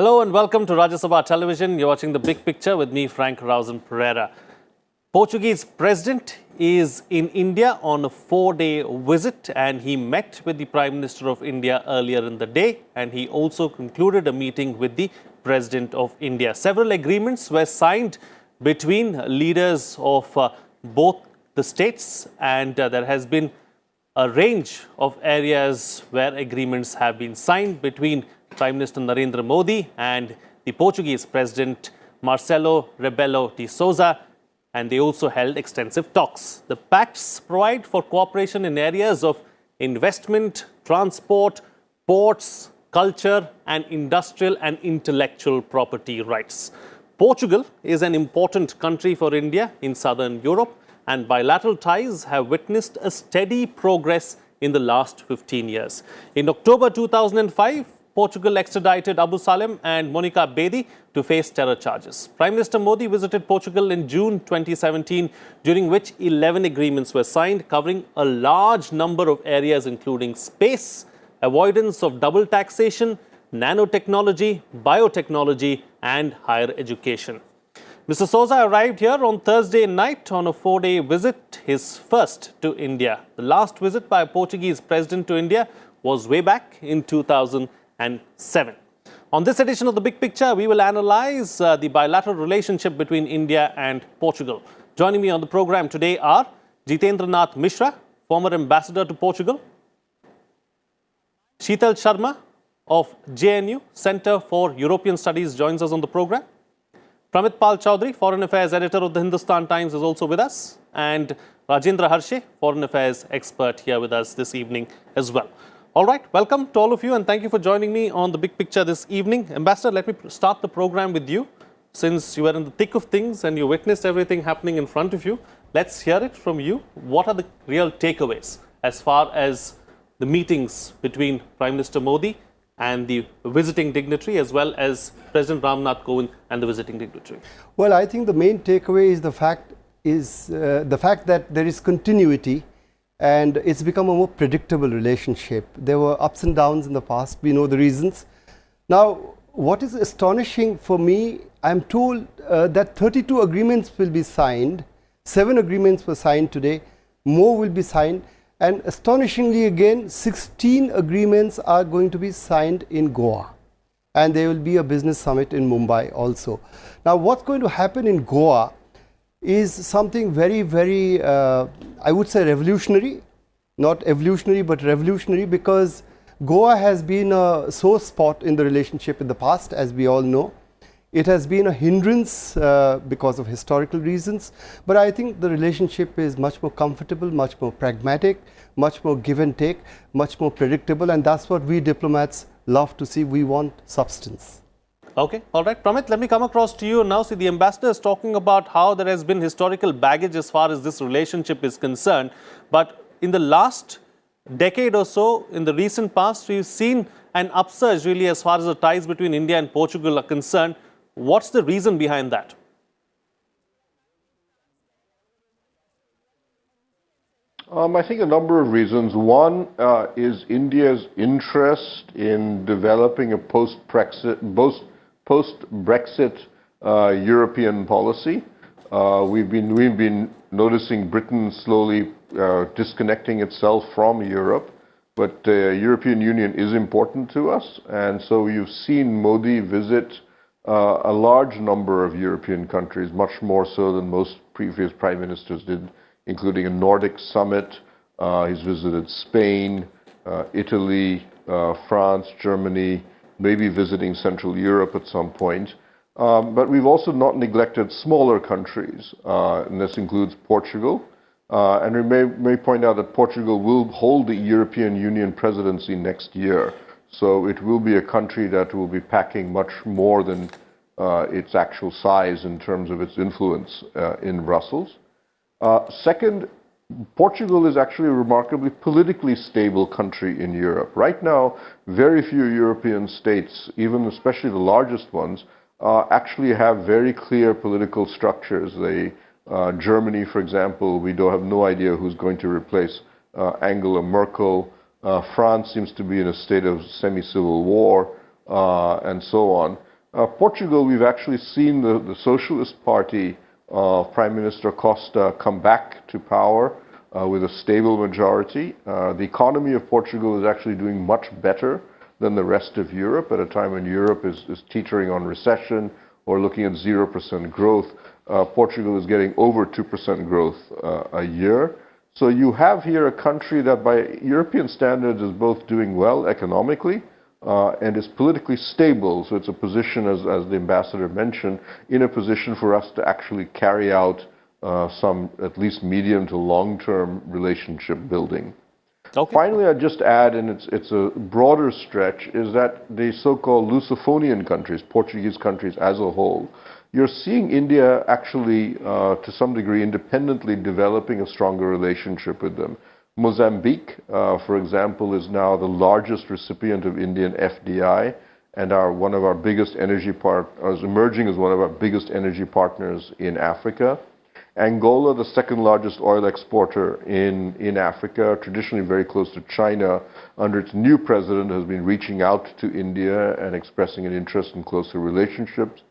Hello and welcome to Rajya Sabha Television. You're watching The Big Picture with me, Frank Rausen Pereira. Portuguese President is in India on a 4-day visit, and he met with the Prime Minister of India earlier in the day, and he also concluded a meeting with the President of India. Several agreements were signed between leaders of both the states, and there has been a range of areas where agreements have been signed between Prime Minister Narendra Modi and the Portuguese President Marcelo Rebelo de Sousa, and they also held extensive talks. The pacts provide for cooperation in areas of investment, transport, ports, culture, and industrial and intellectual property rights. Portugal is an important country for India in southern Europe, and bilateral ties have witnessed a steady progress in the last 15 years. In October 2005, Portugal extradited Abu Salem and Monica Bedi to face terror charges. Prime Minister Modi visited Portugal in June 2017, during which 11 agreements were signed, covering a large number of areas including space, avoidance of double taxation, nanotechnology, biotechnology, and higher education. Mr. Sousa arrived here on Thursday night on a 4-day visit, his first to India. The last visit by a Portuguese president to India was way back in 2007. On this edition of The Big Picture, we will analyze the bilateral relationship between India and Portugal. Joining me on the program today are Jitendranath Mishra, former ambassador to Portugal; Sheetal Sharma of JNU, Center for European Studies, joins us on the program. Pramit Pal Chaudhary, Foreign Affairs Editor of the Hindustan Times, is also with us. And Rajendra Harshe, Foreign Affairs expert, here with us this evening as well. All right, welcome to all of you, and thank you for joining me on The Big Picture this evening. Ambassador, let me start the program with you. Since you are in the thick of things and you witnessed everything happening in front of you, let's hear it from you. What are the real takeaways as far as the meetings between Prime Minister Modi and the visiting dignitary, as well as President Ramnath Kovind and the visiting dignitary? Well, I think the main takeaway is the fact that there is continuity, and it's become a more predictable relationship. There were ups and downs in the past. We know the reasons. Now, what is astonishing for me, I'm told that 32 agreements will be signed. 7 agreements were signed today. More will be signed. And astonishingly again, 16 agreements are going to be signed in Goa. And there will be a business summit in Mumbai also. Now, what's going to happen in Goa is something very, very, I would say revolutionary, not evolutionary, but revolutionary, because Goa has been a sore spot in the relationship in the past, as we all know. It has been a hindrance because of historical reasons, but I think the relationship is much more comfortable, much more pragmatic, much more give and take, much more predictable, and that's what we diplomats love to see. We want substance. Okay, all right. Pramit, let me come across to you now. See, the ambassador is talking about how there has been historical baggage as far as this relationship is concerned. But in the last decade or so, in the recent past, we've seen an upsurge really as far as the ties between India and Portugal are concerned. What's the reason behind that? I think a number of reasons. One is India's interest in developing a post-Brexit European policy. We've been noticing Britain slowly disconnecting itself from Europe, but the European Union is important to us, and so you've seen Modi visit a large number of European countries, much more so than most previous prime ministers did, including a Nordic summit. He's visited Spain, Italy, France, Germany, maybe visiting Central Europe at some point. But we've also not neglected smaller countries, and this includes Portugal. And we may point out that Portugal will hold the European Union presidency next year. So it will be a country that will be packing much more than its actual size in terms of its influence in Brussels. Second, Portugal is actually a remarkably politically stable country in Europe. Right now, very few European states, even especially the largest ones, actually have very clear political structures. Germany, for example, we have no idea who's going to replace Angela Merkel. France seems to be in a state of semi-civil war, and so on. Portugal, we've actually seen the Socialist Party of Prime Minister Costa come back to power with a stable majority. The economy of Portugal is actually doing much better than the rest of Europe at a time when Europe is teetering on recession or looking at 0% growth. Portugal is getting over 2% growth a year. So you have here a country that by European standards is both doing well economically and is politically stable. So it's a position, as the ambassador mentioned, in a position for us to actually carry out some at least medium to long-term relationship building. Okay. Finally, I'd just add, and it's a broader stretch, is that the so-called Lusophonian countries, Portuguese countries as a whole, you're seeing India actually, to some degree, independently developing a stronger relationship with them. Mozambique, for example, is now the largest recipient of Indian FDI and one of our biggest is emerging as one of our biggest energy partners in Africa. Angola, the second largest oil exporter in Africa, traditionally very close to China, under its new president has been reaching out to India and expressing an interest in closer relationships.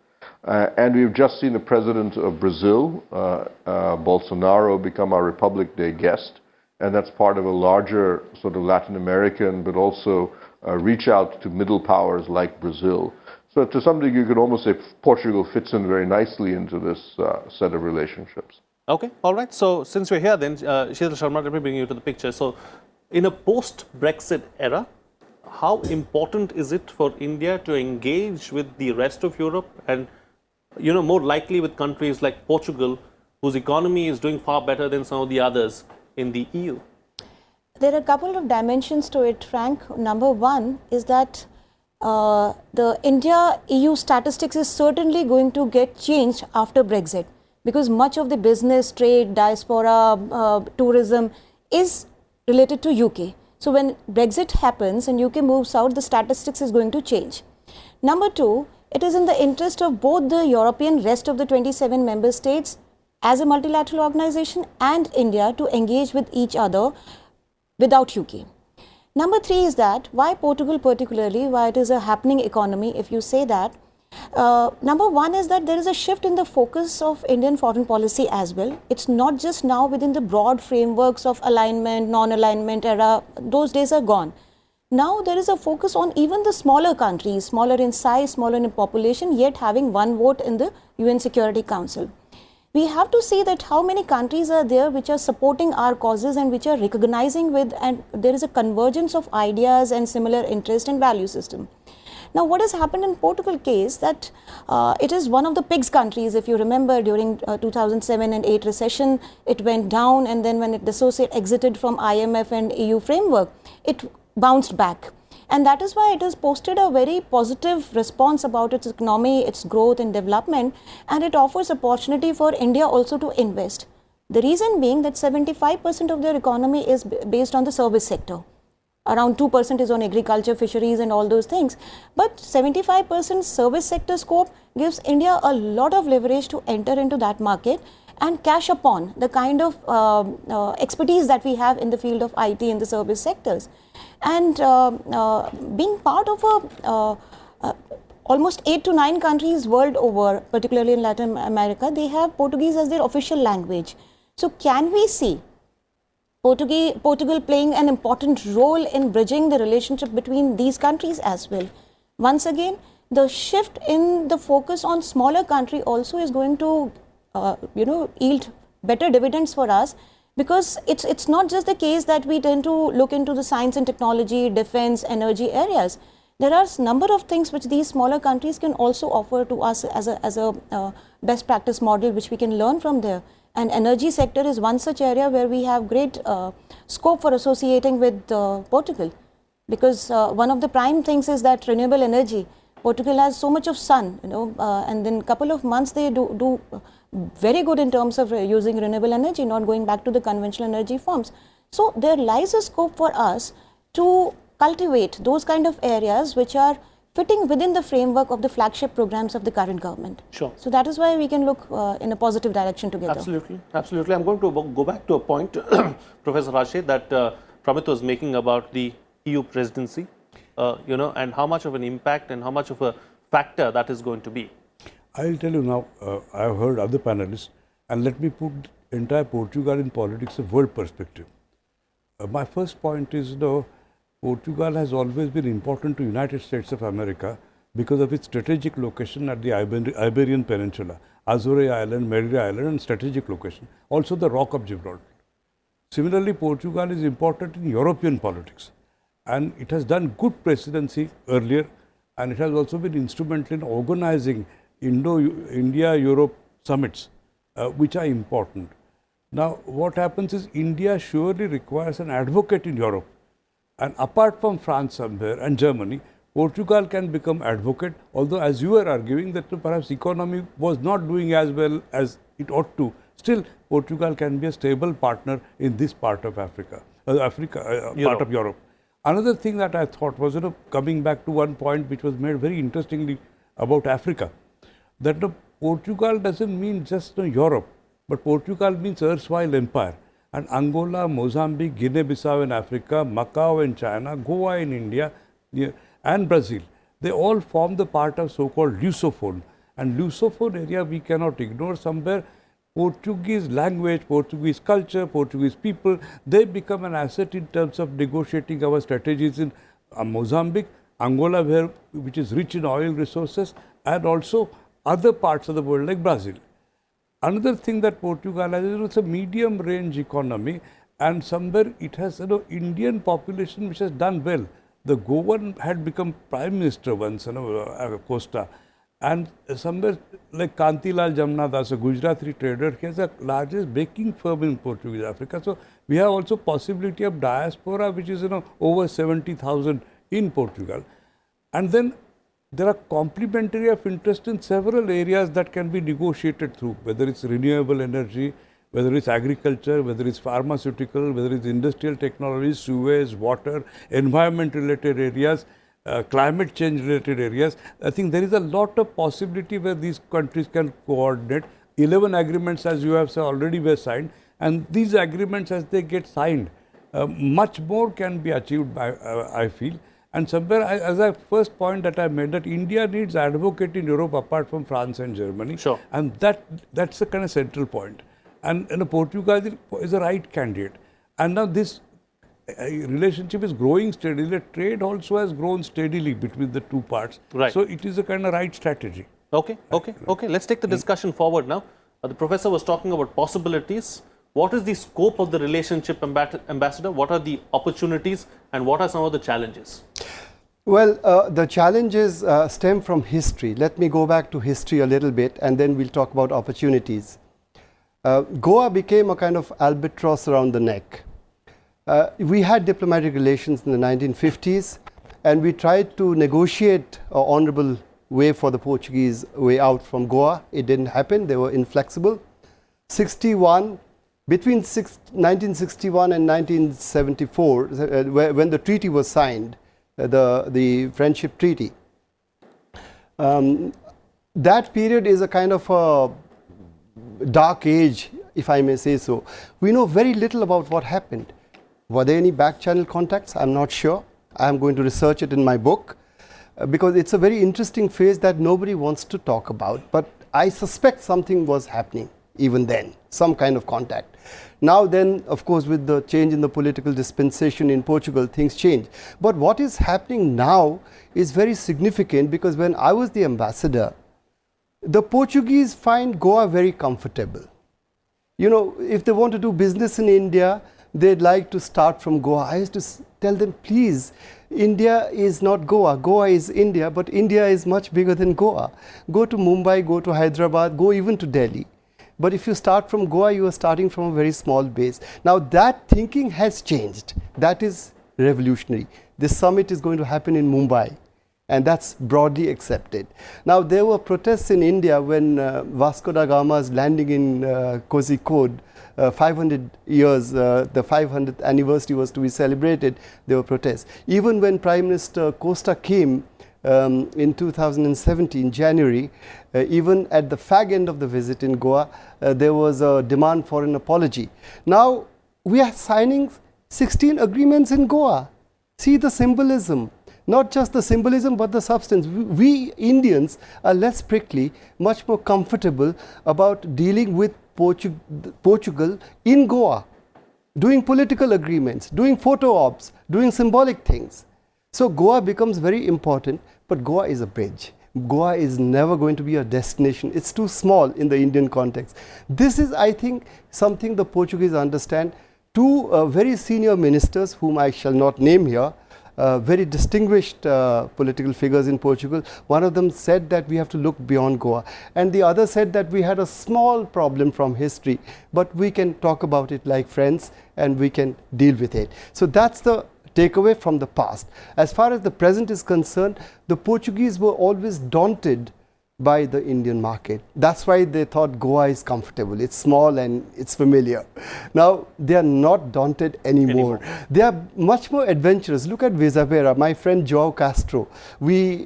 And we've just seen the president of Brazil, Bolsonaro, become our Republic Day guest. And that's part of a larger sort of Latin American, but also reach out to middle powers like Brazil. So to some degree, you could almost say Portugal fits in very nicely into this set of relationships. Okay, all right. So since we're here then, Sheetal Sharma, let me bring you to the picture. So in a post-Brexit era, how important is it for India to engage with the rest of Europe and, more likely with countries like Portugal, whose economy is doing far better than some of the others in the EU? There are a couple of dimensions to it, Frank. Number one is that the India-EU statistics is certainly going to get changed after Brexit, because much of the business, trade, diaspora, tourism is related to UK. So when Brexit happens and UK moves out, the statistics is going to change. Number two, it is in the interest of both the European rest of the 27 member states as a multilateral organization and India to engage with each other without UK. Number three is that why Portugal particularly, why it is a happening economy, if you say that. Number one is that there is a shift in the focus of Indian foreign policy as well. It's not just now within the broad frameworks of alignment, non-alignment era, those days are gone. Now there is a focus on even the smaller countries, smaller in size, smaller in population, yet having one vote in the UN Security Council. We have to see that how many countries are there which are supporting our causes and which are recognizing with, and there is a convergence of ideas and similar interest and value system. Now what has happened in Portugal case that it is one of the PIGS countries. If you remember during 2007 and 8 recession, it went down, and then when it exited from IMF and EU framework, it bounced back. And that is why it has posted a very positive response about its economy, its growth and development, and it offers opportunity for India also to invest. The reason being that 75% of their economy is based on the service sector. Around 2% is on agriculture, fisheries and all those things. But 75% service sector scope gives India a lot of leverage to enter into that market and cash upon the kind of expertise that we have in the field of IT in the service sectors. And being part of almost 8 to 9 countries world over, particularly in Latin America, they have Portuguese as their official language. So can we see Portugal playing an important role in bridging the relationship between these countries as well? Once again, the shift in the focus on smaller country also is going to yield better dividends for us, because it's not just the case that we tend to look into the science and technology, defense, energy areas. There are a number of things which these smaller countries can also offer to us as a best practice model which we can learn from there. And energy sector is one such area where we have great scope for associating with Portugal, because one of the prime things is that renewable energy. Portugal has so much of sun, and in a couple of months they do very good in terms of using renewable energy, not going back to the conventional energy forms. So there lies a scope for us to cultivate those kind of areas which are fitting within the framework of the flagship programs of the current government. Sure. So that is why we can look in a positive direction together. Absolutely, absolutely. I'm going to go back to a point, Professor Rashid, that Pramit was making about the EU presidency, and how much of an impact and how much of a factor that is going to be? I'll tell you now, I have heard other panelists, and let me put entire Portugal in politics of world perspective. My first point is, Portugal has always been important to United States of America because of its strategic location at the Iberian Peninsula, Azore Island, Madeira Island, and strategic location. Also the Rock of Gibraltar. Similarly, Portugal is important in European politics, and it has done good presidency earlier, and it has also been instrumental in organizing India-Europe summits, which are important. Now, what happens is India surely requires an advocate in Europe, and apart from France somewhere and Germany, Portugal can become advocate, although as you were arguing that perhaps economy was not doing as well as it ought to, still Portugal can be a stable partner in this part of Africa, part of Europe. Another thing that I thought was, coming back to one point which was made very interestingly about Africa, that Portugal doesn't mean just Europe, but Portugal means erstwhile empire. And Angola, Mozambique, Guinea-Bissau in Africa, Macau in China, Goa in India, and Brazil, they all form the part of so-called Lusophone. And Lusophone area we cannot ignore. Somewhere Portuguese language, Portuguese culture, Portuguese people, they become an asset in terms of negotiating our strategies in Mozambique, Angola, which is rich in oil resources, and also other parts of the world like Brazil. Another thing that Portugal has is it's a medium range economy, and somewhere it has Indian population which has done well. The Goan had become prime minister once, Costa, and somewhere like Kantilal Jamnadas, a Gujarati trader, he has the largest baking firm in Portuguese Africa. So we have also possibility of diaspora, which is over 70,000 in Portugal, and then there are complementary of interest in several areas that can be negotiated through, whether it's renewable energy, whether it's agriculture, whether it's pharmaceutical, whether it's industrial technology, sewage, water, environment related areas, climate change related areas. I think there is a lot of possibility where these countries can coordinate. 11 agreements, as you have said, already were signed, and these agreements, as they get signed, much more can be achieved by, I feel. And somewhere, as a first point that I made, that India needs advocate in Europe apart from France and Germany. Sure. And that's the kind of central point. And Portugal is a right candidate. And now this relationship is growing steadily. Trade also has grown steadily between the two parts. Right. So it is a kind of right strategy. Okay. Let's take the discussion forward now. The professor was talking about possibilities. What is the scope of the relationship, Ambassador? What are the opportunities and what are some of the challenges? Well, the challenges stem from history. Let me go back to history a little bit and then we'll talk about opportunities. Goa became a kind of albatross around the neck. We had diplomatic relations in the 1950s and we tried to negotiate an honorable way for the Portuguese way out from Goa. It didn't happen. They were inflexible. Between 1961 and 1974, when the treaty was signed, the Friendship Treaty, that period is a kind of a dark age, if I may say so. We know very little about what happened. Were there any back channel contacts? I'm not sure. I'm going to research it in my book because it's a very interesting phase that nobody wants to talk about. But I suspect something was happening even then, some kind of contact. Now then, of course, with the change in the political dispensation in Portugal, things change. But what is happening now is very significant because when I was the ambassador, the Portuguese find Goa very comfortable. If they want to do business in India, they'd like to start from Goa. I used to tell them, please, India is not Goa. Goa is India, but India is much bigger than Goa. Go to Mumbai, go to Hyderabad, go even to Delhi. But if you start from Goa, you are starting from a very small base. Now that thinking has changed. That is revolutionary. This summit is going to happen in Mumbai, and that's broadly accepted. Now there were protests in India when Vasco da Gama's landing in Kozhikode, 500 years, the 500th anniversary was to be celebrated. There were protests. Even when Prime Minister Costa came in 2017, January, even at the fag end of the visit in Goa, there was a demand for an apology. Now we are signing 16 agreements in Goa. See the symbolism. Not just the symbolism, but the substance. We Indians are less prickly, much more comfortable about dealing with Portugal in Goa, doing political agreements, doing photo ops, doing symbolic things. So Goa becomes very important, but Goa is a bridge. Goa is never going to be a destination. It's too small in the Indian context. This is, I think, something the Portuguese understand. Two very senior ministers, whom I shall not name here, very distinguished political figures in Portugal. One of them said that we have to look beyond Goa, and the other said that we had a small problem from history, but we can talk about it like friends and we can deal with it. So that's the takeaway from the past. As far as the present is concerned, the Portuguese were always daunted by the Indian market. That's why they thought Goa is comfortable. It's small and it's familiar. Now, they are not daunted anymore. They are much more adventurous. Look at Visavera, my friend João Castro. We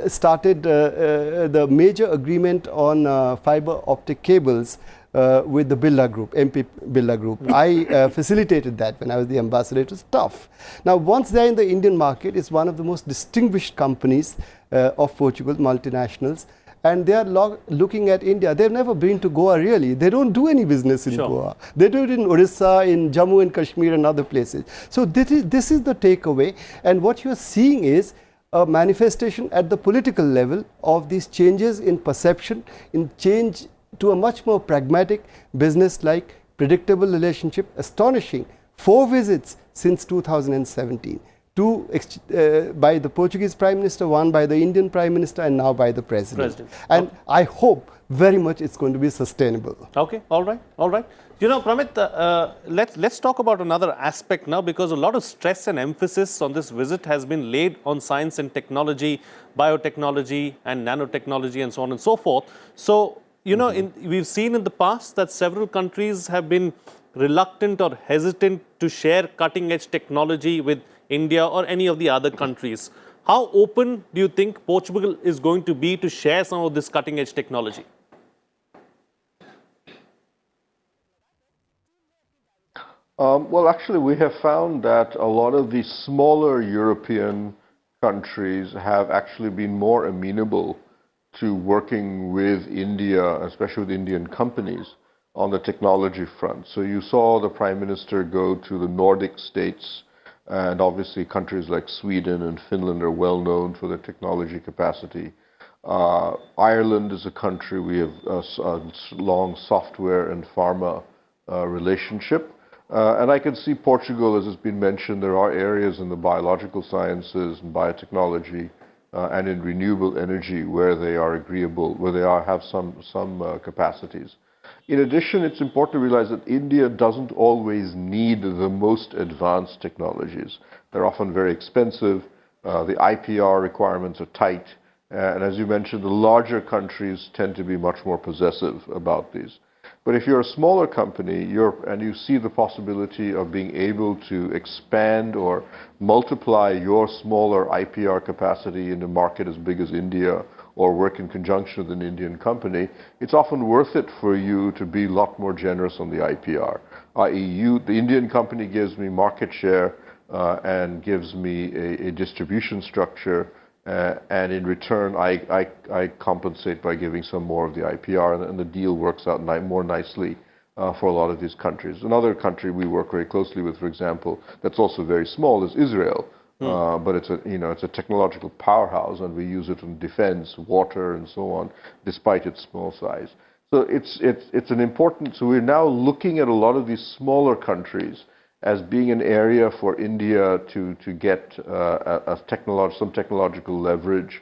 started the major agreement on fiber optic cables with the Birla Group, MP Birla Group. I facilitated that when I was the ambassador. It was tough. Now, once they're in the Indian market, it's one of the most distinguished companies of Portugal, multinationals. And they are looking at India. They've never been to Goa, really. They don't do any business in Goa. They do it in Orissa, in Jammu and Kashmir and other places. So this is the takeaway. And what you're seeing is a manifestation at the political level of these changes in perception, in change to a much more pragmatic, business-like, predictable relationship. Astonishing. 4 visits since 2017. 2 by the Portuguese Prime Minister, 1 by the Indian Prime Minister, and now by the President. And I hope very much it's going to be sustainable. Okay, all right, all right. You know, Pramit, let's talk about another aspect now, because a lot of stress and emphasis on this visit has been laid on science and technology, biotechnology and nanotechnology and so on and so forth. So, you know, we've seen in the past that several countries have been reluctant or hesitant to share cutting-edge technology with India or any of the other countries. How open do you think Portugal is going to be to share some of this cutting-edge technology? Well, actually, we have found that a lot of the smaller European countries have actually been more amenable to working with India, especially with Indian companies, on the technology front. So you saw the Prime Minister go to the Nordic states, and obviously countries like Sweden and Finland are well known for their technology capacity. Ireland is a country we have a long software and pharma relationship. And I can see Portugal, as has been mentioned, there are areas in the biological sciences and biotechnology and in renewable energy where they are agreeable, where they have some capacities. In addition, it's important to realize that India doesn't always need the most advanced technologies. They're often very expensive. The IPR requirements are tight. And as you mentioned, the larger countries tend to be much more possessive about these. But if you're a smaller company and you see the possibility of being able to expand or multiply your smaller IPR capacity in a market as big as India, or work in conjunction with an Indian company, it's often worth it for you to be a lot more generous on the IPR. i.e., the Indian company gives me market share and gives me a distribution structure, and in return I compensate by giving some more of the IPR, and the deal works out more nicely for a lot of these countries. Another country we work very closely with, for example, that's also very small, is Israel. But it's a technological powerhouse, and we use it in defense, water, and so on, despite its small size. So it's an important. So we're now looking at a lot of these smaller countries as being an area for India to get some technological leverage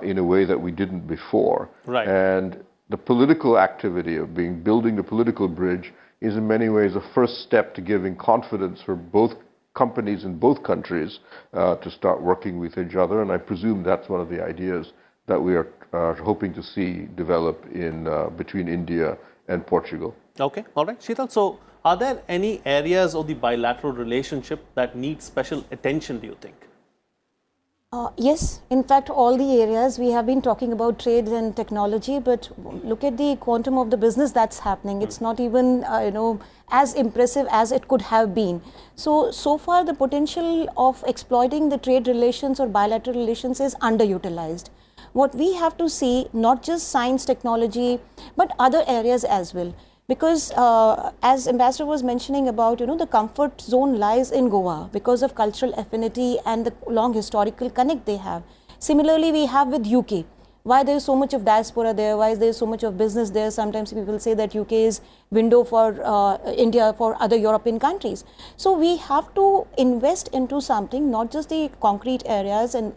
in a way that we didn't before. Right. And the political activity of building the political bridge is in many ways a first step to giving confidence for both companies in both countries to start working with each other, and I presume that's one of the ideas that we are hoping to see develop between India and Portugal. Okay, all right, Sheetal. So, are there any areas of the bilateral relationship that need special attention, do you think? Yes, in fact, all the areas we have been talking about trade and technology, but look at the quantum of the business that's happening. It's not even as impressive as it could have been. So far the potential of exploiting the trade relations or bilateral relations is underutilized. What we have to see, not just science, technology, but other areas as well. Because as Ambassador was mentioning about, the comfort zone lies in Goa because of cultural affinity and the long historical connect they have. Similarly, we have with UK. Why there is so much of diaspora there, why is there so much of business there? Sometimes people say that UK is window for India for other European countries. So we have to invest into something, not just the concrete areas and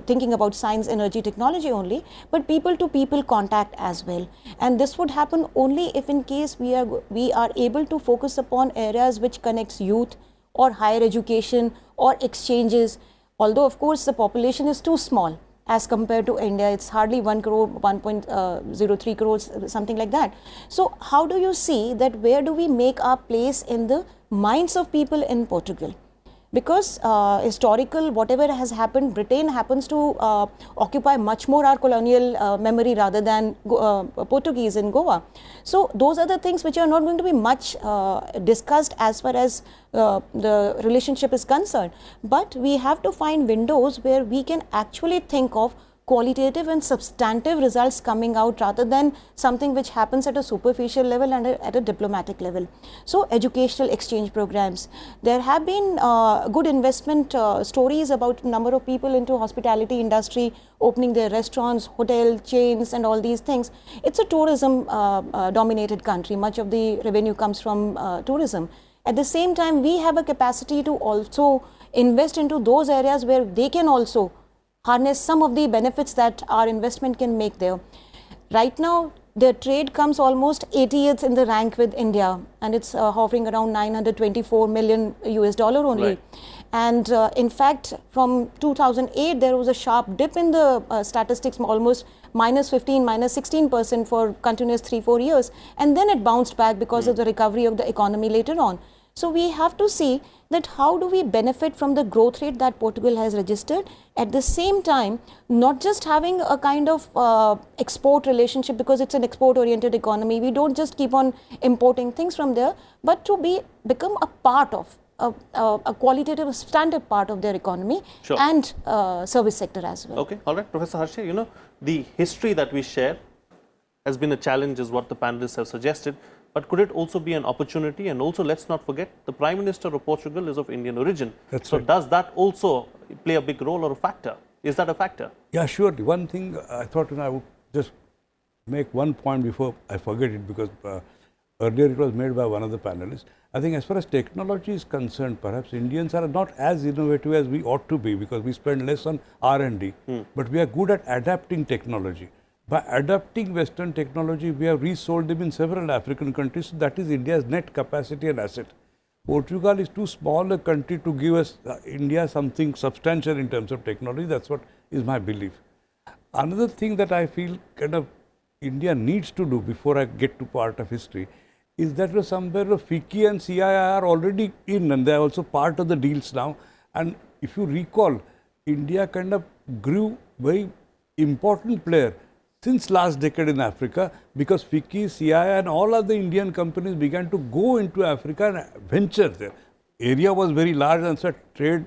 thinking about science, energy, technology only, but people to people contact as well. And this would happen only if in case we are able to focus upon areas which connects youth or higher education or exchanges. Although of course the population is too small as compared to India, it's hardly 1 crore, 1.03 crores, something like that. So how do you see that, where do we make our place in the minds of people in Portugal? Because historical, whatever has happened, Britain happens to occupy much more our colonial memory rather than Portuguese in Goa. So those are the things which are not going to be much discussed as far as the relationship is concerned. But we have to find windows where we can actually think of qualitative and substantive results coming out rather than something which happens at a superficial level and at a diplomatic level. So educational exchange programs, there have been good investment stories about number of people into hospitality industry opening their restaurants, hotel chains and all these things. It's a tourism dominated country. Much of the revenue comes from tourism. At the same time, we have a capacity to also invest into those areas where they can also harness some of the benefits that our investment can make there. Right now, the trade comes almost 80th in the rank with India, and it's hovering around 924 million US dollar only. Right. And in fact, from 2008, there was a sharp dip in the statistics, almost -15, -16% for continuous 3-4 years. And then it bounced back because of the recovery of the economy later on. So we have to see that how do we benefit from the growth rate that Portugal has registered, at the same time not just having a kind of export relationship, because it's an export oriented economy. We don't just keep on importing things from there, but to become a part of a qualitative, substantive part of their economy. Sure. And service sector as well. Okay, all right, Professor Harsha, the history that we share has been a challenge, is what the panelists have suggested. But could it also be an opportunity? And also, let's not forget, the Prime Minister of Portugal is of Indian origin. That's so right. Does that also play a big role or a factor? Is that a factor? Yeah, surely. One thing I thought I would just make one point before I forget it, because earlier it was made by one of the panelists. I think as far as technology is concerned, perhaps Indians are not as innovative as we ought to be, because we spend less on R&D, but we are good at adapting technology. By adapting Western technology, we have resold them in several African countries. So that is India's net capacity and asset. Portugal is too small a country to give us India something substantial in terms of technology. That's what is my belief. Another thing that I feel kind of India needs to do before I get to part of history is that somewhere FICCI and CII are already in, and they are also part of the deals now. And if you recall, India kind of grew very important player since last decade in Africa, because FICCI, CII and all other Indian companies began to go into Africa and venture there. Area was very large, and so trade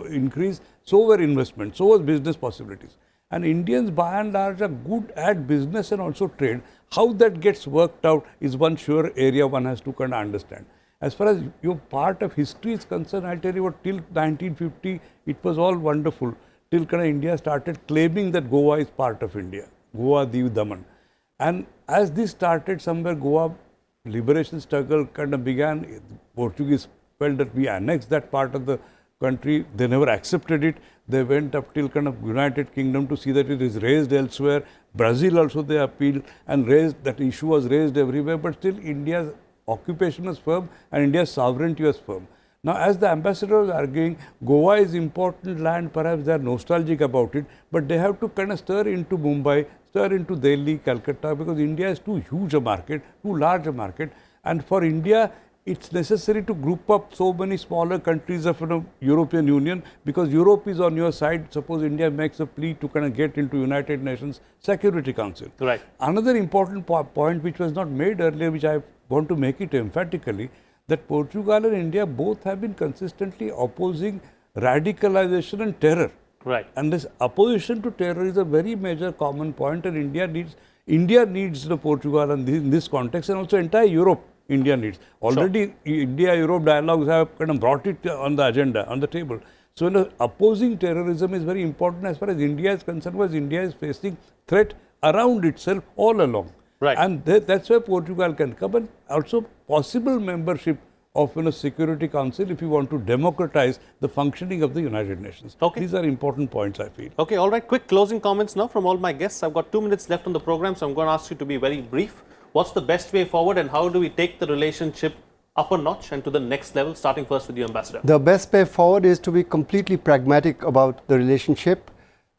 increased, so were investments, so was business possibilities. And Indians by and large are good at business and also trade. How that gets worked out is one sure area one has to kind of understand. As far as your part of history is concerned, I'll tell you what, till 1950, it was all wonderful. Till kind of India started claiming that Goa is part of India. Goa, Diu, Daman. And as this started, somewhere Goa liberation struggle kind of began. Portuguese felt that we annexed that part of the country. They never accepted it. They went up till kind of United Kingdom to see that it is raised elsewhere. Brazil also they appealed and raised, that issue was raised everywhere. But still India's occupation was firm and India's sovereignty was firm. Now, as the ambassador was arguing, Goa is important land, perhaps they are nostalgic about it, but they have to kind of stir into Mumbai, stir into Delhi, Calcutta, because India is too huge a market, too large a market. And for India, it's necessary to group up so many smaller countries of European Union, because Europe is on your side. Suppose India makes a plea to kind of get into United Nations Security Council. Right. Another important point which was not made earlier, which I want to make it emphatically, that Portugal and India both have been consistently opposing radicalization and terror. Right. And this opposition to terror is a very major common point, and India needs Portugal in this context, and also entire Europe. India needs. Already India-Europe dialogues have kind of brought it on the agenda, on the table. So opposing terrorism is very important as far as India is concerned, because India is facing threat around itself all along. Right. And that's where Portugal can come, and also possible membership of Security Council if you want to democratize the functioning of the United Nations. Okay. These are important points, I feel. Okay, all right. Quick closing comments now from all my guests. I've got 2 minutes left on the program, so I'm going to ask you to be very brief. What's the best way forward, and how do we take the relationship up a notch and to the next level, starting first with you, Ambassador? The best way forward is to be completely pragmatic about the relationship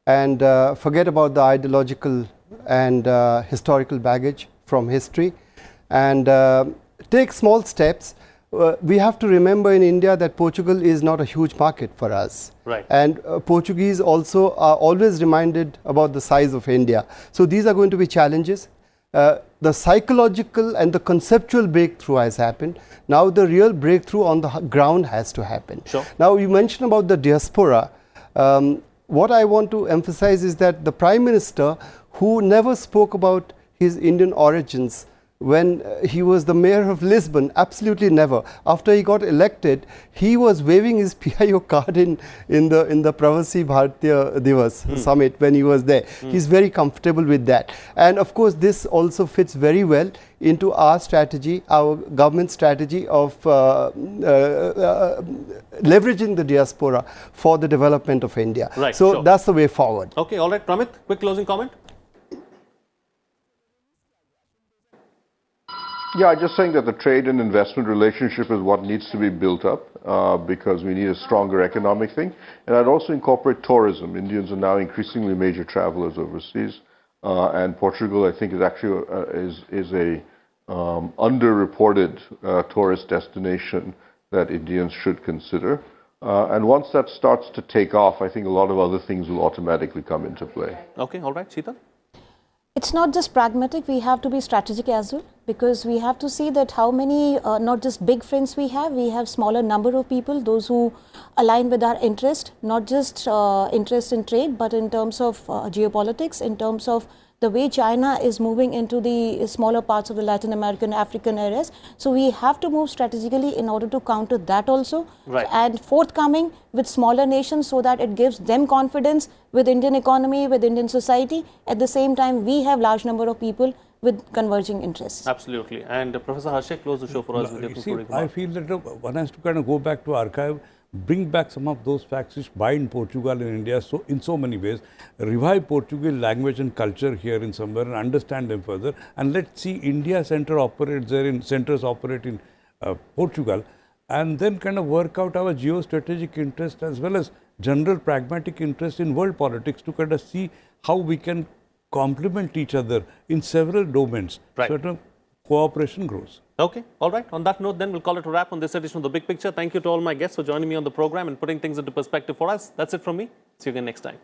and forget about the ideological and historical baggage from history, and take small steps. We have to remember in India that Portugal is not a huge market for us. Right. And Portuguese also are always reminded about the size of India. So these are going to be challenges. The psychological and the conceptual breakthrough has happened. Now the real breakthrough on the ground has to happen. Sure. Now you mentioned about the diaspora. What I want to emphasize is that the Prime Minister, who never spoke about his Indian origins when he was the mayor of Lisbon, absolutely never. After he got elected, he was waving his PIO card in the Pravasi Bharatiya Divas summit when he was there. He's very comfortable with that. And of course, this also fits very well into our strategy, our government strategy of leveraging the diaspora for the development of India. Right, so sure. that's the way forward. Okay, all right. Pramit, quick closing comment? Yeah, just saying that the trade and investment relationship is what needs to be built up because we need a stronger economic thing. And I'd also incorporate tourism. Indians are now increasingly major travelers overseas, and Portugal, I think, is actually is a underreported tourist destination that Indians should consider. And once that starts to take off, I think a lot of other things will automatically come into play. Okay, all right. Sheetal? It's not just pragmatic, we have to be strategic as well, because we have to see that how many, not just big friends we have smaller number of people, those who align with our interest, not just interest in trade, but in terms of geopolitics, in terms of the way China is moving into the smaller parts of the Latin American, African areas. So we have to move strategically in order to counter that also. Right. And forthcoming with smaller nations so that it gives them confidence with Indian economy, with Indian society. At the same time, we have large number of people with converging interests. Absolutely. And Professor Harshay, close the show for us with your concluding I remarks. feel that one has to kind of go back to archive, bring back some of those facts which bind Portugal and India in so many ways, revive Portuguese language and culture here in somewhere and understand them further, and let's see India centers operate in Portugal, and then kind of work out our geostrategic interest as well as general pragmatic interest in world politics to kind of see how we can complement each other in several domains. Right. So cooperation grows. Okay, all right. On that note, then we'll call it a wrap on this edition of The Big Picture. Thank you to all my guests for joining me on the program and putting things into perspective for us. That's it from me. See you again next time.